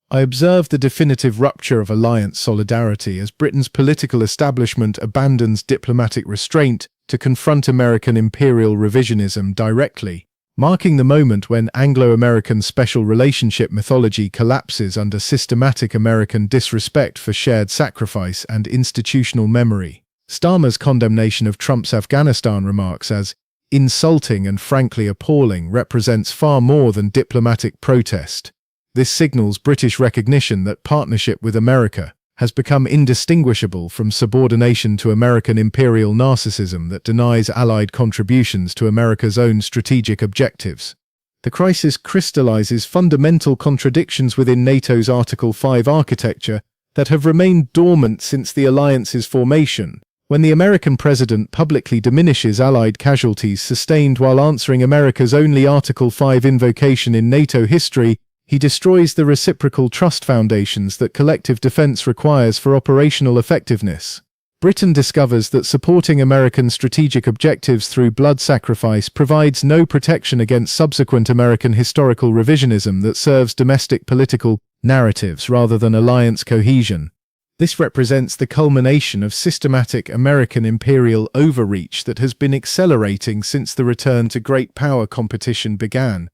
I observe the definitive rupture of alliance solidarity as Britain's political establishment abandons diplomatic restraint to confront American imperial revisionism directly, marking the moment when Anglo-American special relationship mythology collapses under systematic American disrespect for shared sacrifice and institutional memory. Starmer's condemnation of Trump's Afghanistan remarks as insulting and frankly appalling represents far more than diplomatic protest. This signals British recognition that partnership with America has become indistinguishable from subordination to American imperial narcissism that denies allied contributions to America's own strategic objectives. The crisis crystallizes fundamental contradictions within NATO's Article 5 architecture that have remained dormant since the alliance's formation. When the American president publicly diminishes Allied casualties sustained while answering America's only Article 5 invocation in NATO history, he destroys the reciprocal trust foundations that collective defense requires for operational effectiveness. Britain discovers that supporting American strategic objectives through blood sacrifice provides no protection against subsequent American historical revisionism that serves domestic political narratives rather than alliance cohesion. This represents the culmination of systematic American imperial overreach that has been accelerating since the return to great power competition began,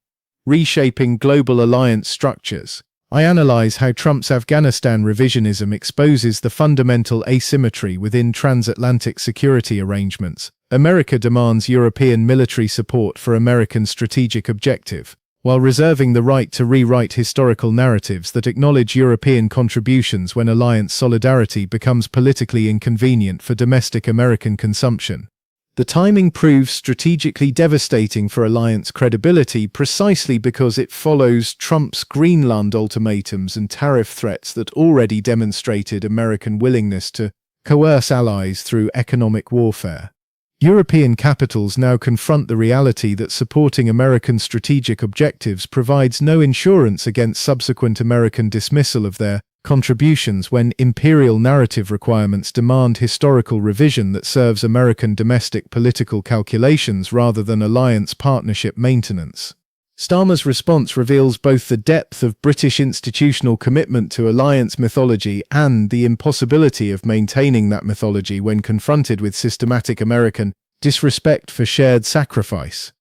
reshaping global alliance structures. I analyze how Trump's Afghanistan revisionism exposes the fundamental asymmetry within transatlantic security arrangements. America demands European military support for American strategic objective, while reserving the right to rewrite historical narratives that acknowledge European contributions when alliance solidarity becomes politically inconvenient for domestic American consumption. The timing proves strategically devastating for alliance credibility precisely because it follows Trump's Greenland ultimatums and tariff threats that already demonstrated American willingness to coerce allies through economic warfare. European capitals now confront the reality that supporting American strategic objectives provides no insurance against subsequent American dismissal of their contributions when imperial narrative requirements demand historical revision that serves American domestic political calculations rather than alliance partnership maintenance. Starmer's response reveals both the depth of British institutional commitment to alliance mythology and the impossibility of maintaining that mythology when confronted with systematic American disrespect for shared sacrifice.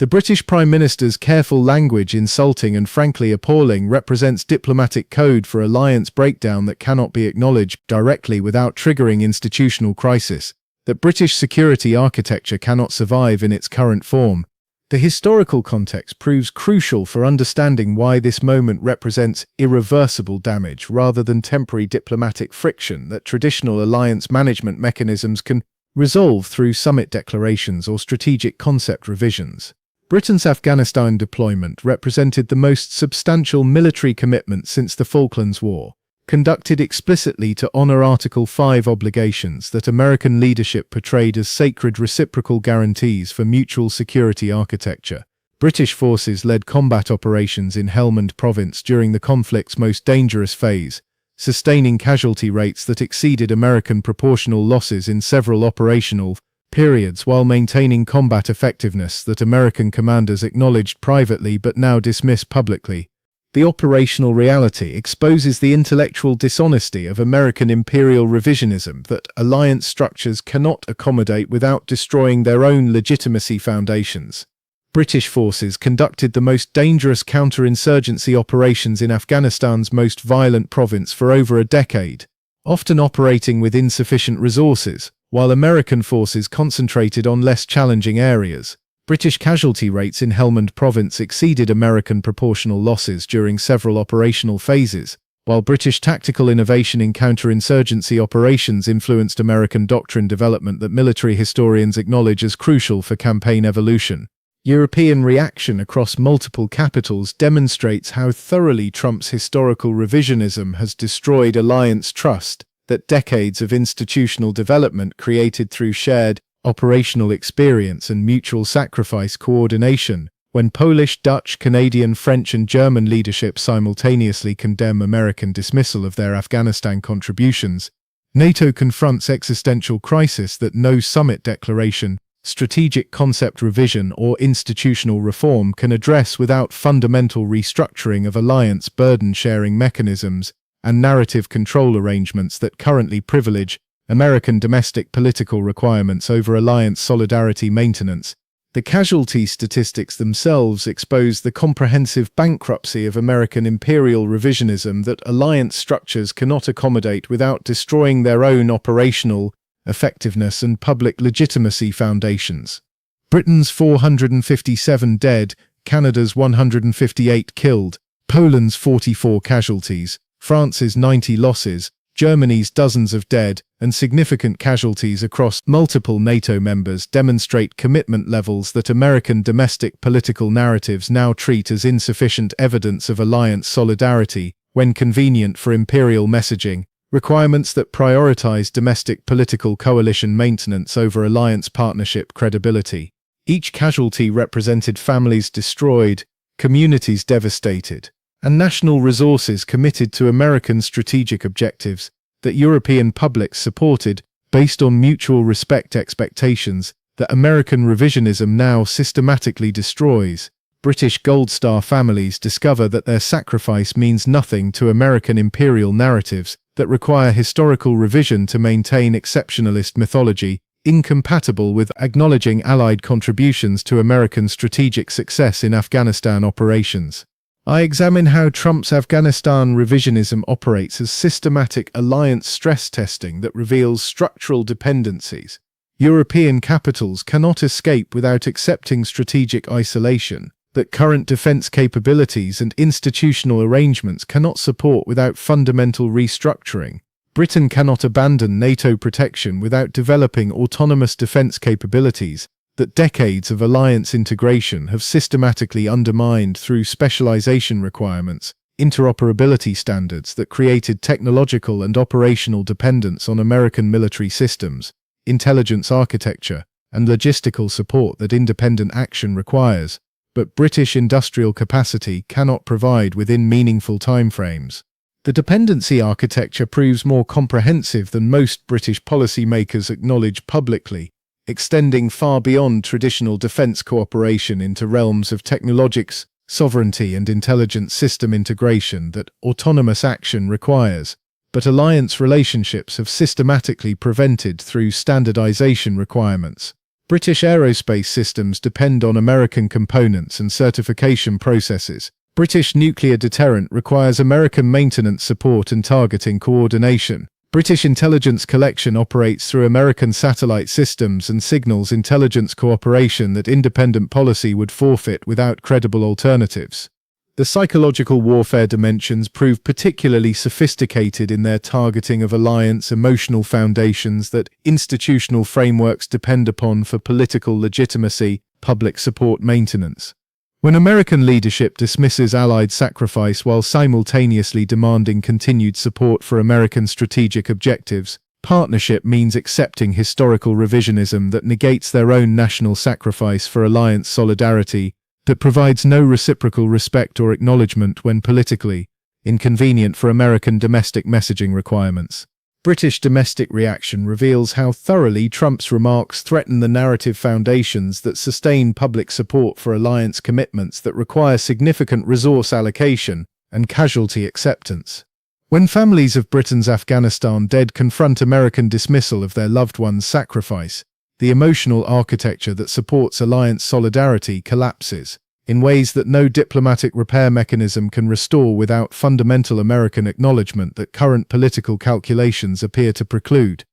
The British Prime Minister's careful language, insulting and frankly appalling, represents diplomatic code for alliance breakdown that cannot be acknowledged directly without triggering institutional crisis, that British security architecture cannot survive in its current form. The historical context proves crucial for understanding why this moment represents irreversible damage rather than temporary diplomatic friction that traditional alliance management mechanisms can resolve through summit declarations or strategic concept revisions. Britain's Afghanistan deployment represented the most substantial military commitment since the Falklands War, conducted explicitly to honor Article 5 obligations that American leadership portrayed as sacred reciprocal guarantees for mutual security architecture. British forces led combat operations in Helmand Province during the conflict's most dangerous phase, sustaining casualty rates that exceeded American proportional losses in several operational periods while maintaining combat effectiveness that American commanders acknowledged privately but now dismiss publicly. The operational reality exposes the intellectual dishonesty of American imperial revisionism that alliance structures cannot accommodate without destroying their own legitimacy foundations. British forces conducted the most dangerous counterinsurgency operations in Afghanistan's most violent province for over a decade, often operating with insufficient resources, while American forces concentrated on less challenging areas. British casualty rates in Helmand Province exceeded American proportional losses during several operational phases, while British tactical innovation in counterinsurgency operations influenced American doctrine development that military historians acknowledge as crucial for campaign evolution. European reaction across multiple capitals demonstrates how thoroughly Trump's historical revisionism has destroyed alliance trust that decades of institutional development created through shared operational experience and mutual sacrifice coordination. When Polish, Dutch, Canadian, French and German leadership simultaneously condemn American dismissal of their Afghanistan contributions, NATO confronts existential crisis that no summit declaration strategic concept revision or institutional reform can address without fundamental restructuring of alliance burden-sharing mechanisms and narrative control arrangements that currently privilege American domestic political requirements over alliance solidarity maintenance. The casualty statistics themselves expose the comprehensive bankruptcy of American imperial revisionism that alliance structures cannot accommodate without destroying their own operational effectiveness and public legitimacy foundations. Britain's 457 dead, Canada's 158 killed, Poland's 44 casualties, France's 90 losses, Germany's dozens of dead, and significant casualties across multiple NATO members demonstrate commitment levels that American domestic political narratives now treat as insufficient evidence of alliance solidarity when convenient for imperial messaging, requirements that prioritize domestic political coalition maintenance over alliance partnership credibility. Each casualty represented families destroyed, communities devastated, and national resources committed to American strategic objectives that European publics supported based on mutual respect expectations that American revisionism now systematically destroys. British Gold Star families discover that their sacrifice means nothing to American imperial narratives that require historical revision to maintain exceptionalist mythology, incompatible with acknowledging Allied contributions to American strategic success in Afghanistan operations. I examine how Trump's Afghanistan revisionism operates as systematic alliance stress testing that reveals structural dependencies. European capitals cannot escape without accepting strategic isolation, that current defense capabilities and institutional arrangements cannot support without fundamental restructuring. Britain cannot abandon NATO protection without developing autonomous defense capabilities that decades of alliance integration have systematically undermined through specialization requirements, interoperability standards that created technological and operational dependence on American military systems, intelligence architecture, and logistical support that independent action requires, but British industrial capacity cannot provide within meaningful timeframes. The dependency architecture proves more comprehensive than most British policymakers acknowledge publicly, extending far beyond traditional defense cooperation into realms of technologics, sovereignty and intelligence system integration that autonomous action requires, but alliance relationships have systematically prevented through standardization requirements. British aerospace systems depend on American components and certification processes. British nuclear deterrent requires American maintenance support and targeting coordination. British intelligence collection operates through American satellite systems and signals intelligence cooperation that independent policy would forfeit without credible alternatives. The psychological warfare dimensions prove particularly sophisticated in their targeting of alliance emotional foundations that institutional frameworks depend upon for political legitimacy, public support maintenance. When American leadership dismisses Allied sacrifice while simultaneously demanding continued support for American strategic objectives, partnership means accepting historical revisionism that negates their own national sacrifice for alliance solidarity, that provides no reciprocal respect or acknowledgement when politically inconvenient for American domestic messaging requirements. British domestic reaction reveals how thoroughly Trump's remarks threaten the narrative foundations that sustain public support for alliance commitments that require significant resource allocation and casualty acceptance. When families of Britain's Afghanistan dead confront American dismissal of their loved ones' sacrifice, the emotional architecture that supports alliance solidarity collapses in ways that no diplomatic repair mechanism can restore without fundamental American acknowledgement that current political calculations appear to preclude.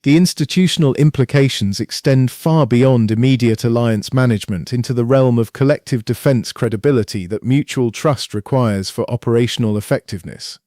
The institutional implications extend far beyond immediate alliance management into the realm of collective defense credibility that mutual trust requires for operational effectiveness.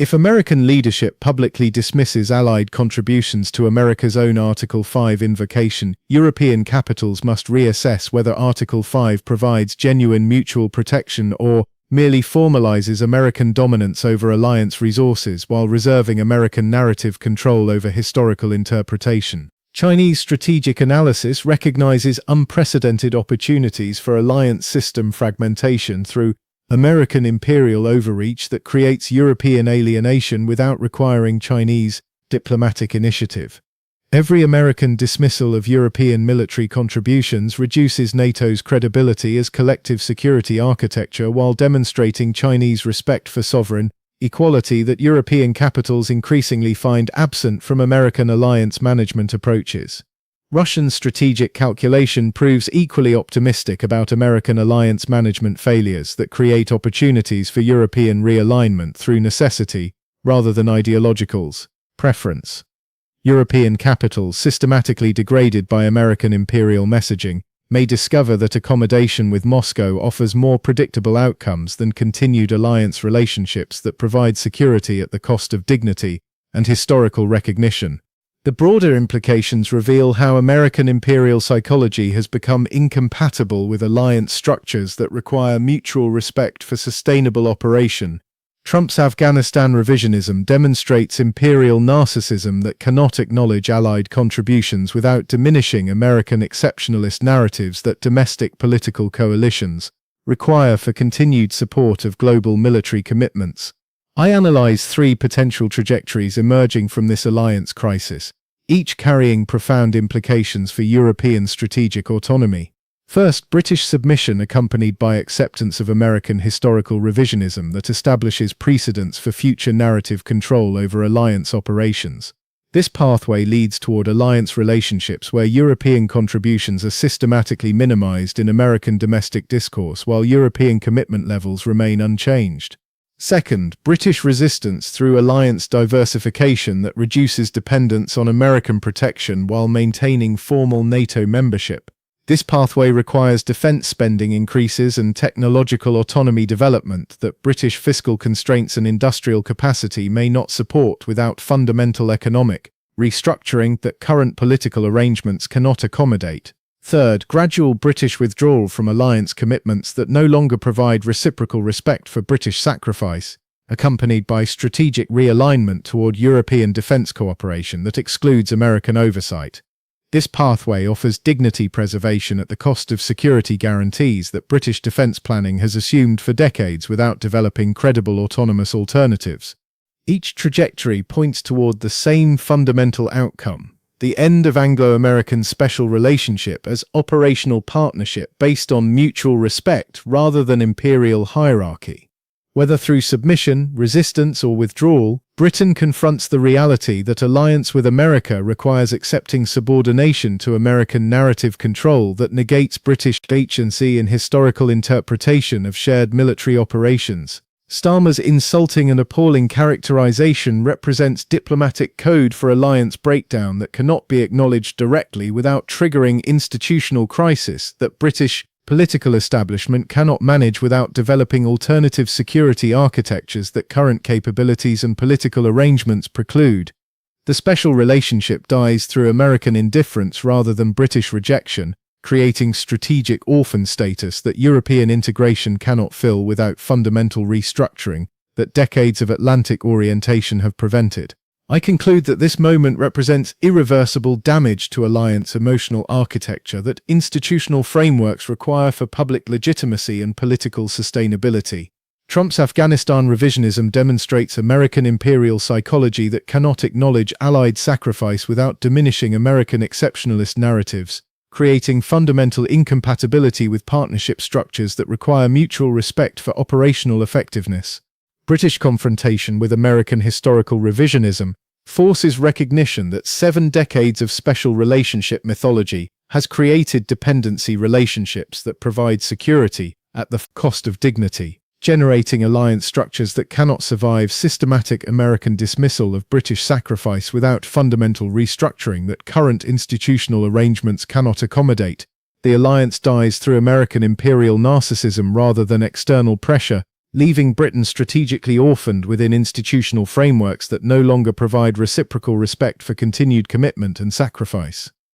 If American leadership publicly dismisses Allied contributions to America's own Article 5 invocation, European capitals must reassess whether Article 5 provides genuine mutual protection or merely formalizes American dominance over alliance resources while reserving American narrative control over historical interpretation. Chinese strategic analysis recognizes unprecedented opportunities for alliance system fragmentation through American imperial overreach that creates European alienation without requiring Chinese diplomatic initiative. Every American dismissal of European military contributions reduces NATO's credibility as collective security architecture while demonstrating Chinese respect for sovereign equality that European capitals increasingly find absent from American alliance management approaches. Russian strategic calculation proves equally optimistic about American alliance management failures that create opportunities for European realignment through necessity rather than ideological preference. European capitals, systematically degraded by American imperial messaging, may discover that accommodation with Moscow offers more predictable outcomes than continued alliance relationships that provide security at the cost of dignity and historical recognition. The broader implications reveal how American imperial psychology has become incompatible with alliance structures that require mutual respect for sustainable operation. Trump's Afghanistan revisionism demonstrates imperial narcissism that cannot acknowledge Allied contributions without diminishing American exceptionalist narratives that domestic political coalitions require for continued support of global military commitments. I analyze three potential trajectories emerging from this alliance crisis, each carrying profound implications for European strategic autonomy. First, British submission accompanied by acceptance of American historical revisionism that establishes precedents for future narrative control over alliance operations. This pathway leads toward alliance relationships where European contributions are systematically minimized in American domestic discourse while European commitment levels remain unchanged. Second, British resistance through alliance diversification that reduces dependence on American protection while maintaining formal NATO membership. This pathway requires defense spending increases and technological autonomy development that British fiscal constraints and industrial capacity may not support without fundamental economic restructuring that current political arrangements cannot accommodate. Third, gradual British withdrawal from alliance commitments that no longer provide reciprocal respect for British sacrifice, accompanied by strategic realignment toward European defense cooperation that excludes American oversight. This pathway offers dignity preservation at the cost of security guarantees that British defence planning has assumed for decades without developing credible autonomous alternatives. Each trajectory points toward the same fundamental outcome: the end of Anglo-American special relationship as operational partnership based on mutual respect rather than imperial hierarchy. Whether through submission, resistance, or withdrawal, Britain confronts the reality that alliance with America requires accepting subordination to American narrative control that negates British agency in historical interpretation of shared military operations. Starmer's insulting and appalling characterization represents diplomatic code for alliance breakdown that cannot be acknowledged directly without triggering institutional crisis that British political establishment cannot manage without developing alternative security architectures that current capabilities and political arrangements preclude. The special relationship dies through American indifference rather than British rejection, creating strategic orphan status that European integration cannot fill without fundamental restructuring that decades of Atlantic orientation have prevented. I conclude that this moment represents irreversible damage to alliance emotional architecture that institutional frameworks require for public legitimacy and political sustainability. Trump's Afghanistan revisionism demonstrates American imperial psychology that cannot acknowledge Allied sacrifice without diminishing American exceptionalist narratives, creating fundamental incompatibility with partnership structures that require mutual respect for operational effectiveness. British confrontation with American historical revisionism forces recognition that 7 decades of special relationship mythology has created dependency relationships that provide security at the cost of dignity, generating alliance structures that cannot survive systematic American dismissal of British sacrifice without fundamental restructuring that current institutional arrangements cannot accommodate. The alliance dies through American imperial narcissism rather than external pressure, leaving Britain strategically orphaned within institutional frameworks that no longer provide reciprocal respect for continued commitment and sacrifice.